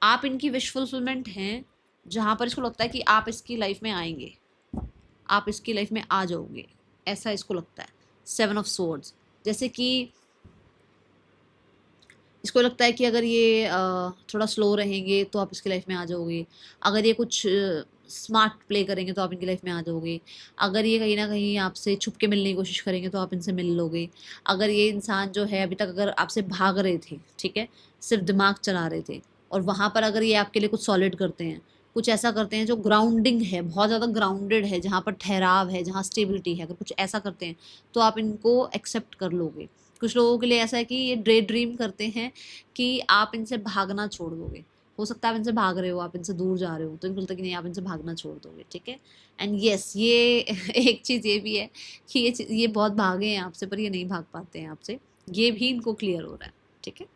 आप इनकी विश फुलफिलमेंट हैं, जहाँ पर इसको लगता है कि आप इसकी लाइफ में आएंगे, आप इसकी लाइफ में आ जाओगे, ऐसा इसको लगता है। 7 ऑफ सोर्ड्स, जैसे कि इसको लगता है कि अगर ये थोड़ा स्लो रहेंगे तो आप इसकी लाइफ में आ जाओगे, अगर ये कुछ स्मार्ट प्ले करेंगे तो आप इनकी लाइफ में आ जाओगे, अगर ये कहीं ना कहीं आपसे छुप के मिलने की कोशिश करेंगे तो आप इनसे मिल लोगे, अगर ये इंसान जो है अभी तक अगर आपसे भाग रहे थे, ठीक है, सिर्फ दिमाग चला रहे थे, और वहाँ पर अगर ये आपके लिए कुछ सॉलिड करते हैं, कुछ ऐसा करते हैं जो ग्राउंडिंग है, बहुत ज़्यादा ग्राउंडेड है, जहाँ पर ठहराव है, जहाँ स्टेबिलिटी है, अगर कुछ ऐसा करते हैं तो आप इनको एक्सेप्ट कर लोगे। कुछ लोगों के लिए ऐसा है कि ये डे ड्रीम करते हैं कि आप इनसे भागना छोड़ दोगे, हो सकता है आप इनसे भाग रहे हो, आप इनसे दूर जा रहे हो, तो इनको लगता है कि नहीं आप इनसे भागना छोड़ दोगे, ठीक है। एंड यस, ये एक चीज़ ये भी है कि ये बहुत भागे हैं आपसे, पर ये नहीं भाग पाते हैं आपसे, ये भी इनको क्लियर हो रहा है, ठीक है।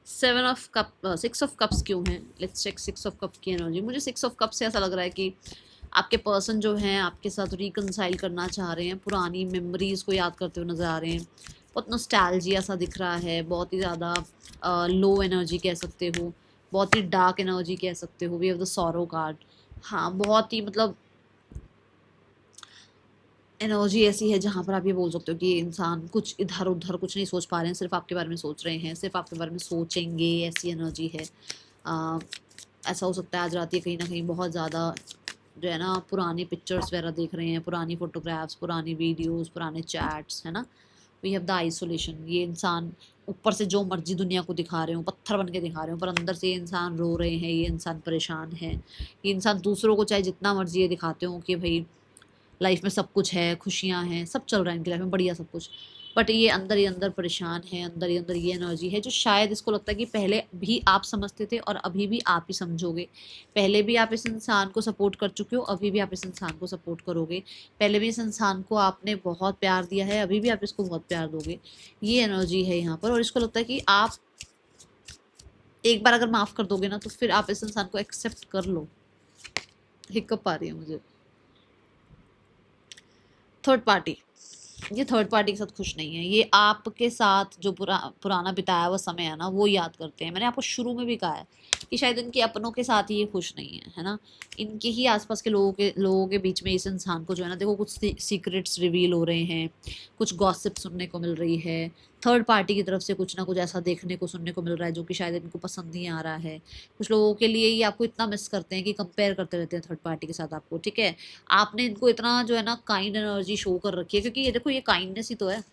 Seven of cup 6 of cups क्यों हैं? लेट्स चेक 6 ऑफ कप की एनर्जी। मुझे 6 ऑफ कप से ऐसा लग रहा है कि आपके पर्सन जो हैं आपके साथ रिकनसाइल करना चाह रहे हैं, पुरानी मेमोरीज को याद करते हुए नज़र आ रहे हैं, बहुत नॉस्टैल्जिया सा दिख रहा है, बहुत ही ज़्यादा लो एनर्जी कह सकते हो, बहुत ही डार्क एनर्जी कह सकते हो। We have the sorrow card, हाँ बहुत ही मतलब एनर्जी ऐसी है जहाँ पर आप ये बोल सकते हो कि ये इंसान कुछ इधर उधर कुछ नहीं सोच पा रहे हैं, सिर्फ आपके बारे में सोच रहे हैं, सिर्फ आपके बारे में सोचेंगे, ऐसी एनर्जी है। ऐसा हो सकता है आज रात ये कहीं ना कहीं बहुत ज़्यादा जो है ना पुरानी पिक्चर्स वगैरह देख रहे हैं, पुरानी फोटोग्राफ्स, पुरानी वीडियोस, पुराने चैट्स, है ना। We have the isolation. ये इंसान ऊपर से जो मर्जी दुनिया को दिखा रहे हो, पत्थर बन के दिखा रहे हो, पर अंदर से ये इंसान रो रहे हैं, ये इंसान परेशान है, ये इंसान दूसरों को चाहे जितना मर्जी ये दिखाते हो कि भाई लाइफ में सब कुछ है, खुशियाँ हैं, सब चल रहा है इनकी लाइफ में बढ़िया सब कुछ, बट ये अंदर ही अंदर परेशान है, अंदर ही अंदर ये एनर्जी है जो शायद इसको लगता है कि पहले भी आप समझते थे और अभी भी आप ही समझोगे। पहले भी आप इस इंसान को सपोर्ट कर चुके हो, अभी भी आप इस इंसान को सपोर्ट करोगे। पहले भी इस इंसान को आपने बहुत प्यार दिया है, अभी भी आप इसको बहुत प्यार दोगे। ये एनर्जी है यहाँ पर, और इसको लगता है कि आप एक बार अगर माफ़ कर दोगे ना तो फिर आप इस इंसान को एक्सेप्ट कर लो। हिकअप आ रही है मुझे। थर्ड पार्टी, ये थर्ड पार्टी के साथ खुश नहीं है। ये आपके साथ जो पुराना बिताया हुआ समय है ना वो याद करते हैं। मैंने आपको शुरू में भी कहा है कि शायद इनके अपनों के साथ ही ये खुश नहीं है ना। इनके ही आसपास के लोगों के बीच में इस इंसान को जो है ना, देखो कुछ सीक्रेट्स रिवील हो रहे हैं, कुछ गॉसिप सुनने को मिल रही है, थर्ड पार्टी की तरफ से कुछ ना कुछ ऐसा देखने को सुनने को मिल रहा है जो कि शायद इनको पसंद नहीं आ रहा है। कुछ लोगों के लिए ये आपको इतना मिस करते हैं कि कंपेयर करते रहते हैं थर्ड पार्टी के साथ आपको, ठीक है। आपने इनको इतना जो है ना काइंड एनर्जी शो कर रखी है, क्योंकि ये देखो ये काइंडनेस ही तो है,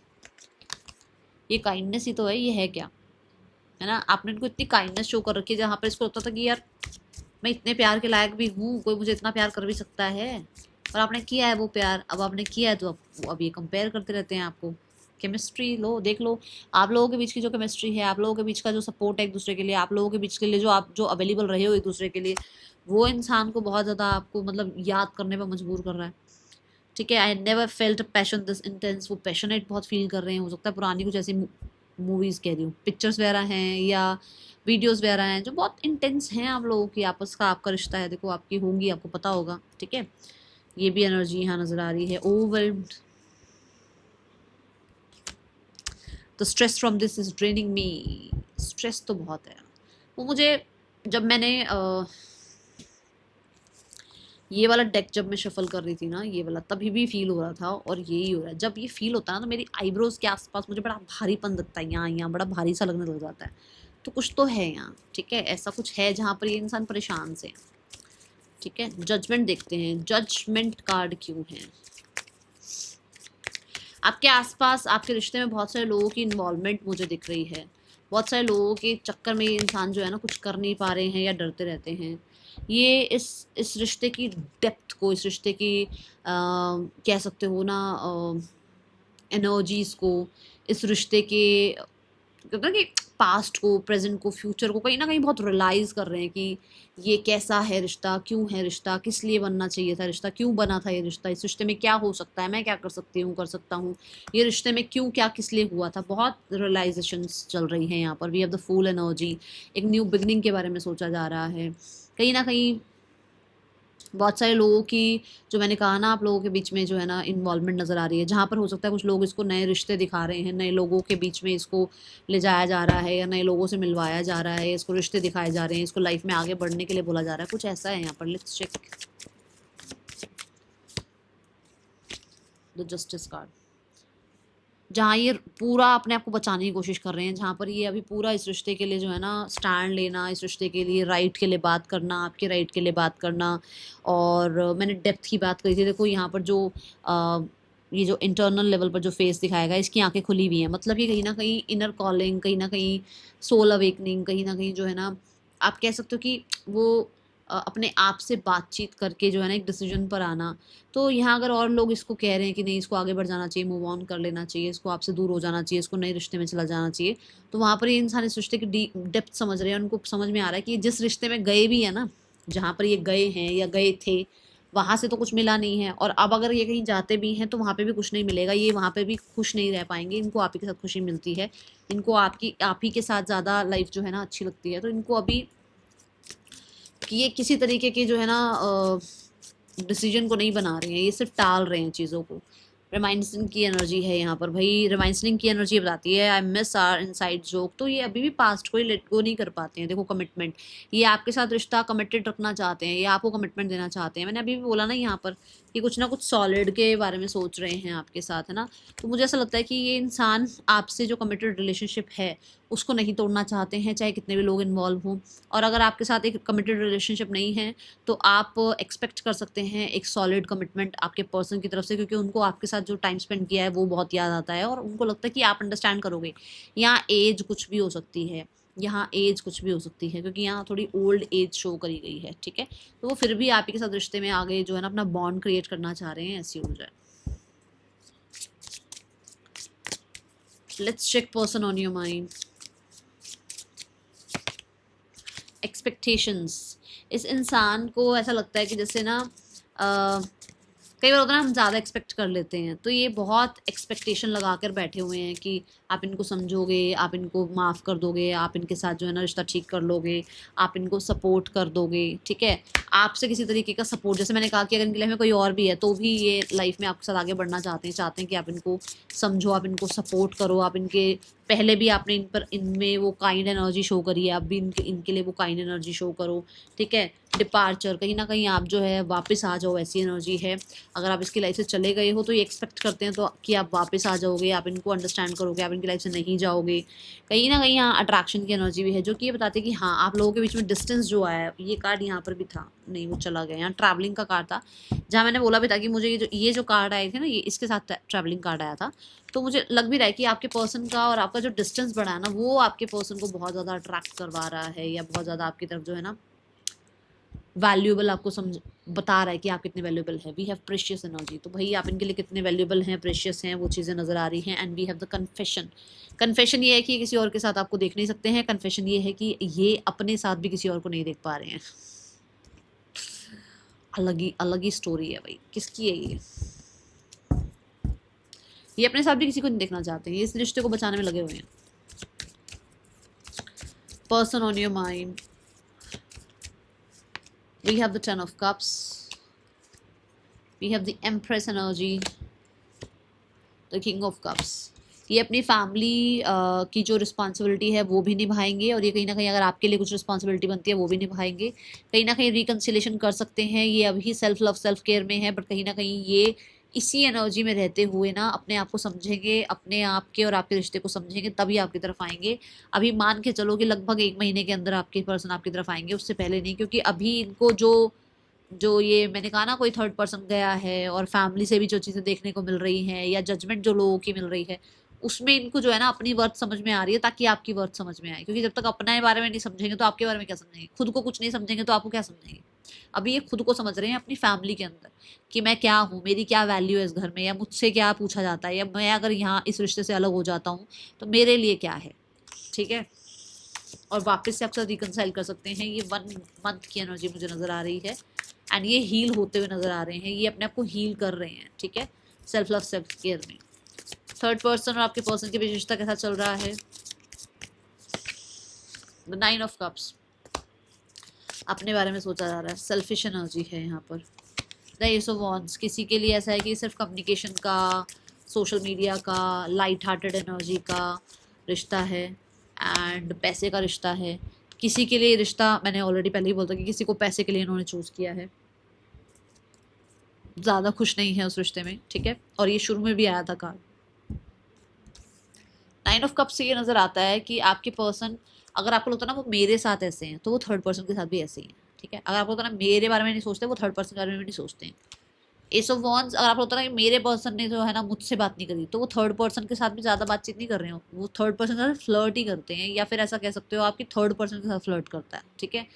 ये काइंडनेस ही तो है, ये है क्या, है ना। आपने इनको इतनी काइंडनेस शो कर रखी है जहाँ पर इसको लगता था कि यार मैं इतने प्यार के लायक भी हूँ, कोई मुझे इतना प्यार कर भी सकता है, और आपने किया है वो प्यार। अब आपने किया है तो अब ये कंपेयर करते रहते हैं आपको। केमिस्ट्री लो, देख लो आप लोगों के बीच की जो केमिस्ट्री है, आप लोगों के बीच का जो सपोर्ट है एक दूसरे के लिए, आप लोगों के बीच के लिए जो अवेलेबल रहे हो एक दूसरे के लिए, वो इंसान को बहुत ज़्यादा आपको मतलब याद करने पर मजबूर कर रहा है, ठीक है। I never felt passion this intense. वो पैशनेट बहुत फील कर रहे हैं, हो सकता है पुरानी कुछ ऐसी मूवीज़ कह रही हूँ, पिक्चर्स वगैरह हैं या वीडियोस वगैरह हैं जो बहुत इंटेंस हैं आप लोगों की आपस का, आपका रिश्ता है, देखो आपकी होंगी, आपको पता होगा, ठीक है। ये भी एनर्जी यहाँ नज़र आ रही है। Overwhelmed, the stress from this is draining me. Stress तो बहुत है। वो मुझे जब मैंने ये वाला डेक जब मैं शफल कर रही थी ना, ये वाला, तभी भी फील हो रहा था, और यही हो रहा है। जब ये फील होता है ना तो मेरी आईब्रोज के आसपास मुझे बड़ा भारीपन लगता है, यहाँ बड़ा भारी सा लगने लग जाता है। तो कुछ तो है यहाँ, ठीक है, ऐसा कुछ है जहाँ पर ये इंसान परेशान से, ठीक है। जजमेंट देखते हैं, जजमेंट कार्ड क्यों है। आपके आसपास आपके रिश्ते में बहुत सारे लोगों की इन्वॉल्वमेंट मुझे दिख रही है। बहुत सारे लोगों के चक्कर में ये इंसान जो है ना कुछ कर नहीं पा रहे हैं या डरते रहते हैं। ये इस रिश्ते की डेप्थ को, इस रिश्ते की कह सकते हो ना एनर्जीज को, इस रिश्ते के कहते हैं कि पास्ट को, प्रेजेंट को, फ्यूचर को कहीं ना कहीं बहुत रियलाइज कर रहे हैं कि ये कैसा है रिश्ता, क्यों है रिश्ता, किस लिए बनना चाहिए था रिश्ता, क्यों बना था ये रिश्ता, इस रिश्ते में क्या हो सकता है, मैं क्या कर सकती हूँ, कर सकता हूँ, ये रिश्ते में क्यों, क्या किस लिए हुआ था। बहुत रियलाइजेशंस चल रही हैं यहाँ पर। We have the full energy. एक न्यू बिगनिंग के बारे में सोचा जा रहा है कहीं ना कहीं। बहुत सारे लोगों की, जो मैंने कहा ना, आप लोगों के बीच में जो है ना इन्वॉल्वमेंट नज़र आ रही है, जहाँ पर हो सकता है कुछ लोग इसको नए रिश्ते दिखा रहे हैं, नए लोगों के बीच में इसको ले जाया जा रहा है, या नए लोगों से मिलवाया जा रहा है, इसको रिश्ते दिखाए जा रहे हैं, इसको लाइफ में आगे बढ़ने के लिए बोला जा रहा है, कुछ ऐसा है यहाँ पर। Let's check the justice card. जहाँ ये पूरा अपने आप को बचाने की कोशिश कर रहे हैं, जहाँ पर ये अभी पूरा इस रिश्ते के लिए जो है ना स्टैंड लेना, इस रिश्ते के लिए राइट के लिए बात करना, आपके राइट के लिए बात करना। और मैंने डेप्थ की बात करी थी, देखो यहाँ पर जो ये जो इंटरनल लेवल पर जो फेस दिखाएगा, इसकी आंखें खुली हुई हैं, मतलब कि कहीं ना कहीं इनर कॉलिंग, कहीं ना कहीं सोल अवेकनिंग, कहीं ना कहीं जो है ना आप कह सकते हो कि वो अपने आप से बातचीत करके जो है ना एक डिसीजन पर आना। तो यहाँ अगर और लोग इसको कह रहे हैं कि नहीं, इसको आगे बढ़ जाना चाहिए, मूव ऑन कर लेना चाहिए, इसको आपसे दूर हो जाना चाहिए, इसको नए रिश्ते में चला जाना चाहिए, तो वहाँ पर ये इंसान इस रिश्ते की डेप्थ समझ रहे हैं। उनको समझ में आ रहा है कि जिस रिश्ते में गए भी है ना, जहाँ पर ये गए हैं या गए थे, वहाँ से तो कुछ मिला नहीं है, और अब अगर ये कहीं जाते भी हैं तो वहाँ पे भी कुछ नहीं मिलेगा, ये वहाँ पे भी खुश नहीं रह पाएंगे। इनको आप ही के साथ खुशी मिलती है, इनको आप ही के साथ ज़्यादा लाइफ जो है ना अच्छी लगती है। तो इनको अभी कि ये किसी तरीके के जो है ना डिसीजन को नहीं बना रहे हैं, ये सिर्फ टाल रहे हैं चीज़ों को, रिमाइंसिंग की एनर्जी है यहाँ पर भाई। रिमाइंसिंग की एनर्जी बताती है I miss our inside joke. तो ये अभी भी पास्ट को ही लेट गो नहीं कर पाते हैं। देखो कमिटमेंट, ये आपके साथ रिश्ता कमिटेड रखना चाहते हैं, ये आपको कमिटमेंट देना चाहते हैं। मैंने अभी भी बोला ना यहाँ पर कि कुछ ना कुछ सॉलिड के बारे में सोच रहे हैं आपके साथ, है ना। तो मुझे ऐसा लगता है कि ये इंसान आपसे जो कमिटेड रिलेशनशिप है उसको नहीं तोड़ना चाहते हैं, चाहे कितने भी लोग इन्वॉल्व हों। और अगर आपके साथ एक कमिटेड रिलेशनशिप नहीं है तो आप एक्सपेक्ट कर सकते हैं एक सॉलिड कमिटमेंट आपके पर्सन की तरफ से, क्योंकि उनको आपके साथ जो टाइम स्पेंड किया है वो बहुत याद आता है और उनको लगता है कि आप अंडरस्टैंड करोगे। यहाँ एज कुछ भी हो सकती है, यहाँ एज कुछ भी हो सकती है, क्योंकि यहाँ थोड़ी ओल्ड एज शो करी गई है, ठीक है। तो वो फिर भी आप ही के साथ रिश्ते में आगे जो है ना अपना बॉन्ड क्रिएट करना चाह रहे हैं, ऐसी ऊर्जा है। Let's check person on your mind. Expectations, इस इंसान को ऐसा लगता है कि जैसे ना कई बार होता है ना हम ज़्यादा एक्सपेक्ट कर लेते हैं, तो ये बहुत एक्सपेक्टेशन लगा कर बैठे हुए हैं कि आप इनको समझोगे, आप इनको माफ़ कर दोगे, आप इनके साथ जो है ना रिश्ता ठीक कर लोगे, आप इनको सपोर्ट कर दोगे, ठीक है। आपसे किसी तरीके का सपोर्ट, जैसे मैंने कहा कि अगर इनकी लाइफ में कोई और भी है तो भी ये लाइफ में आपके साथ आगे बढ़ना चाहते हैं कि आप इनको समझो, आप इनको सपोर्ट करो, आप इनके पहले भी आपने इनमें वो काइंड एनर्जी शो करी है, अब भी इनके लिए वो काइंड एनर्जी शो करो, ठीक है। डिपार्चर, कहीं ना कहीं आप जो है वापस आ जाओ, ऐसी एनर्जी है। अगर आप इसकी लाइफ से चले गए हो तो ये एक्सपेक्ट करते हैं तो कि आप वापस आ जाओगे, आप इनको अंडरस्टैंड करोगे, आप इनकी लाइफ से नहीं जाओगे। कहीं ना कहीं यहाँ अट्रैक्शन की एनर्जी भी है, जो कि ये बताती है कि हाँ आप लोगों के बीच में डिस्टेंस जो आया है, ये कार्ड यहाँ पर भी था, नहीं वो चला गया। यहाँ ट्रैवलिंग का कार्ड था, जहाँ मैंने बोला भी था कि मुझे ये जो कार्ड आए थे ना, ये इसके साथ ट्रैवलिंग कार्ड आया था। तो मुझे लग भी रहा है कि आपके पर्सन का और आपका जो डिस्टेंस बढ़ा है ना, वो आपके पर्सन को बहुत ज़्यादा अट्रैक्ट करवा रहा है, या बहुत ज़्यादा आपकी तरफ जो है ना वैल्यूएबल आपको समझ बता रहा है कि आप कितने वैल्यूएबल है। वी हैव प्रेशियस एनर्जी, तो भाई आप इनके लिए कितने वैल्यूएबल हैं, प्रेशियस हैं, वो चीज़ें नज़र आ रही हैं। And we have the confession. Confession ये है कि किसी और के साथ आपको देख नहीं सकते हैं। कन्फेशन ये है कि ये अपने साथ भी किसी और को नहीं देख पा रहे हैं। अलग ही स्टोरी है भाई, किसकी है ये अपने साथ भी किसी को नहीं देखना चाहते हैं, ये इस रिश्ते को बचाने में लगे हुए हैं। Person on your mind, we have the 10 of cups, we have the empress energy, the king of cups। ये अपनी फैमिली की जो रिस्पॉन्सिबिलिटी है वो भी निभाएंगे, और ये कहीं ना कहीं अगर आपके लिए कुछ रिस्पॉन्सिबिलिटी बनती है वो भी निभाएंगे। कहीं ना कहीं रिकन्सिलेशन कर सकते हैं, ये अभी सेल्फ लव सेल्फ केयर में है, बट कहीं ना कहीं ये इसी एनर्जी में रहते हुए ना अपने आप को समझेंगे, अपने आप के और आपके रिश्ते को समझेंगे, तभी आपकी तरफ आएंगे। अभी मान के चलो कि लगभग 1 महीने के अंदर आपके पर्सन आपकी तरफ आएंगे, उससे पहले नहीं, क्योंकि अभी इनको जो ये मैंने कहा ना कोई थर्ड पर्सन गया है, और फैमिली से भी जो चीज़ें देखने को मिल रही हैं, या जजमेंट जो लोगों की मिल रही है, उसमें इनको जो है ना अपनी वर्थ समझ में आ रही है, ताकि आपकी वर्थ समझ में आए। क्योंकि जब तक अपने बारे में नहीं समझेंगे तो आपके बारे में क्या समझेंगे, खुद को कुछ नहीं समझेंगे तो आपको क्या समझेंगे। अभी ये खुद को समझ रहे हैं अपनी फैमिली के अंदर कि मैं क्या हूँ, मेरी क्या वैल्यू है इस घर में, या मुझसे क्या पूछा जाता है, या मैं अगर यहाँ इस रिश्ते से अलग हो जाता हूँ तो मेरे लिए क्या है, ठीक है। और वापस से आपके साथ रिकनसाइल कर सकते हैं। ये 1 मंथ की एनर्जी मुझे नज़र आ रही है, एंड ये हील होते हुए नज़र आ रहे हैं, ये अपने आप को हील कर रहे हैं, ठीक है, सेल्फ लव सेल्फ केयर में। थर्ड पर्सन और आपके पर्सन के बीच रिश्ता कैसा चल रहा है। द 9 ऑफ कप्स, अपने बारे में सोचा जा रहा है, सेल्फिश एनर्जी है यहाँ पर। द एस ऑफ वॉन्ड्स, किसी के लिए ऐसा है कि सिर्फ कम्युनिकेशन का, सोशल मीडिया का, लाइट हार्टेड एनर्जी का रिश्ता है, एंड पैसे का रिश्ता है। किसी के लिए रिश्ता, मैंने ऑलरेडी पहले ही बोला कि किसी को पैसे के लिए इन्होंने चूज़ किया है, ज़्यादा खुश नहीं है उस रिश्ते में, ठीक है। और ये शुरू में भी आया था कार्ड। 9 ऑफ कप्स से ये नज़र आता है कि आपके पर्सन, अगर आपको लगता है ना वो मेरे साथ ऐसे हैं, तो वो थर्ड पर्सन के साथ भी ऐसे ही हैं, ठीक है। अगर आपको लगता है ना मेरे बारे में नहीं सोचते, वो थर्ड पर्सन के बारे में भी नहीं सोचते हैं। एस ऑफ वॉन्ड्स, अगर आपको लगता है ना कि मेरे पर्सन ने जो है ना मुझसे बात नहीं करी, तो वो थर्ड पर्सन के साथ भी ज़्यादा बातचीत नहीं कर रहे हो, वो थर्ड पर्सन के साथ फ्लर्ट ही करते हैं, या फिर ऐसा कह सकते हो आपकी थर्ड पर्सन के साथ फ्लर्ट करता है, ठीक है।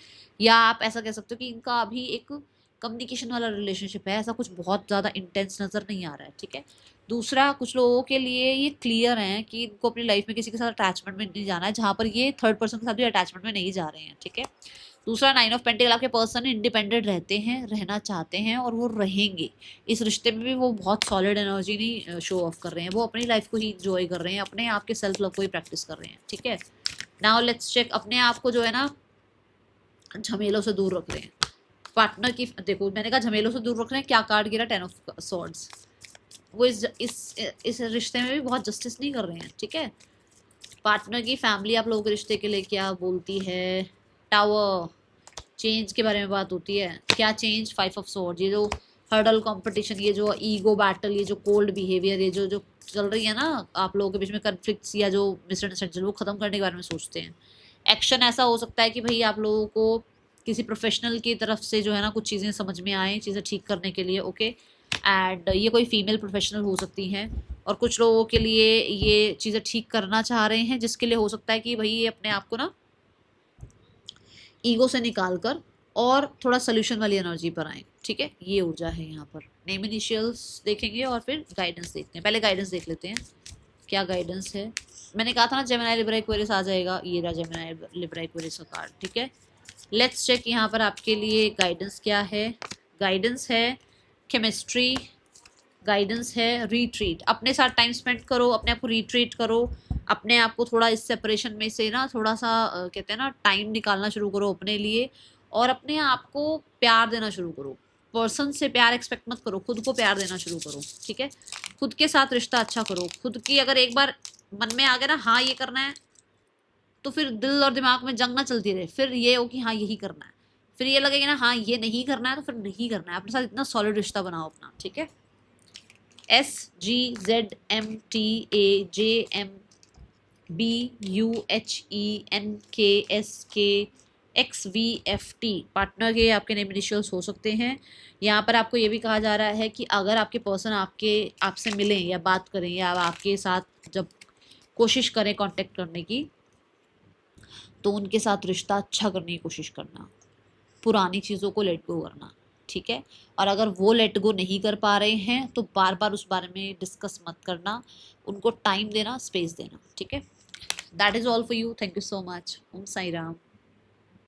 या आप ऐसा कह सकते हो कि इनका अभी एक कम्युनिकेशन वाला रिलेशनशिप है, ऐसा कुछ बहुत ज़्यादा इंटेंस नज़र नहीं आ रहा है, ठीक है। दूसरा, कुछ लोगों के लिए ये क्लियर है कि इनको अपनी लाइफ में किसी के साथ अटैचमेंट में नहीं जाना है, जहाँ पर ये थर्ड पर्सन के साथ भी अटैचमेंट में नहीं जा रहे हैं, ठीक है। दूसरा, 9 ऑफ पेंटिकल, आपके पर्सन इंडिपेंडेंट रहते हैं, रहना चाहते हैं, और वो रहेंगे इस रिश्ते में भी। वो बहुत सॉलिड एनर्जी नहीं शो ऑफ कर रहे हैं, वो अपनी लाइफ को ही इंजॉय कर रहे हैं, अपने आप के सेल्फ लव को ही प्रैक्टिस कर रहे हैं, ठीक है। नाउ लेट्स चेक, अपने आप को जो है ना झमेलों से दूर रख रहे हैं। पार्टनर की, देखो मैंने कहा झमेलों से दूर रख रहे हैं, क्या कार्ड गिरा, 10 ऑफ सॉर्ड्स। वो इस रिश्ते में भी बहुत जस्टिस नहीं कर रहे हैं, ठीक है। पार्टनर की फैमिली आप लोगों के रिश्ते के लिए क्या बोलती है? टावर, चेंज के बारे में बात होती है। क्या चेंज? 5 ऑफ सोर्ड, ये जो हर्डल कंपटीशन, ये जो ईगो बैटल, ये जो कोल्ड बिहेवियर, ये जो जो चल रही है ना आप लोगों के बीच में, कन्फ्लिक्ट्स या जो मिसअंडरस्टैंडिंग, वो खत्म करने के बारे में सोचते हैं। एक्शन ऐसा हो सकता है कि भाई आप लोगों को किसी प्रोफेशनल की तरफ से जो है ना कुछ चीज़ें समझ में आए, चीज़ें ठीक करने के लिए, ओके। एंड ये कोई फीमेल प्रोफेशनल हो सकती हैं, और कुछ लोगों के लिए ये चीज़ें ठीक करना चाह रहे हैं, जिसके लिए हो सकता है कि भाई ये अपने आप को ना ईगो से निकाल कर और थोड़ा सोल्यूशन वाली एनर्जी पर आए, ठीक है। ये ऊर्जा है यहाँ पर। नेम इनिशियल्स देखेंगे और फिर गाइडेंस देखते हैं। पहले गाइडेंस देख लेते हैं, क्या गाइडेंस है। मैंने कहा था ना जेमिनी लिब्रा एक्वेरियस आ जाएगा, ये रहा जेमिनी लिब्रा एक्वेरियस का कार्ड, ठीक है। लेट्स चेक यहाँ पर आपके लिए गाइडेंस क्या है। गाइडेंस है केमिस्ट्री, गाइडेंस है रिट्रीट। अपने साथ टाइम स्पेंड करो, अपने आप को रिट्रीट करो, अपने आप को थोड़ा इस सेपरेशन में से ना थोड़ा सा कहते हैं ना टाइम निकालना शुरू करो अपने लिए, और अपने आप को प्यार देना शुरू करो। पर्सन से प्यार एक्सपेक्ट मत करो, खुद को प्यार देना शुरू करो, ठीक है। खुद के साथ रिश्ता अच्छा करो। खुद की अगर एक बार मन में आ गया ना हाँ ये करना है, तो फिर दिल और दिमाग में जंग ना चलती रहे, फिर ये हो कि हाँ यही करना है। फिर ये लगेगा ना हाँ ये नहीं करना है, तो फिर नहीं करना है। अपने साथ इतना सॉलिड रिश्ता बनाओ अपना, ठीक है। SGZMTAJMBUHENKSKXVFT पार्टनर के आपके नेम इनिशियल्स हो सकते हैं। यहाँ पर आपको ये भी कहा जा रहा है कि अगर आपके पर्सन आपसे मिलें या बात करें या आपके साथ जब कोशिश करें कांटेक्ट करने की, तो उनके साथ रिश्ता अच्छा करने की कोशिश करना, पुरानी चीज़ों को लेट गो करना, ठीक है। और अगर वो लेट गो नहीं कर पा रहे हैं तो बार बार उस बारे में डिस्कस मत करना, उनको टाइम देना, स्पेस देना, ठीक है। That is all for you. Thank you so much. Om Sai Ram.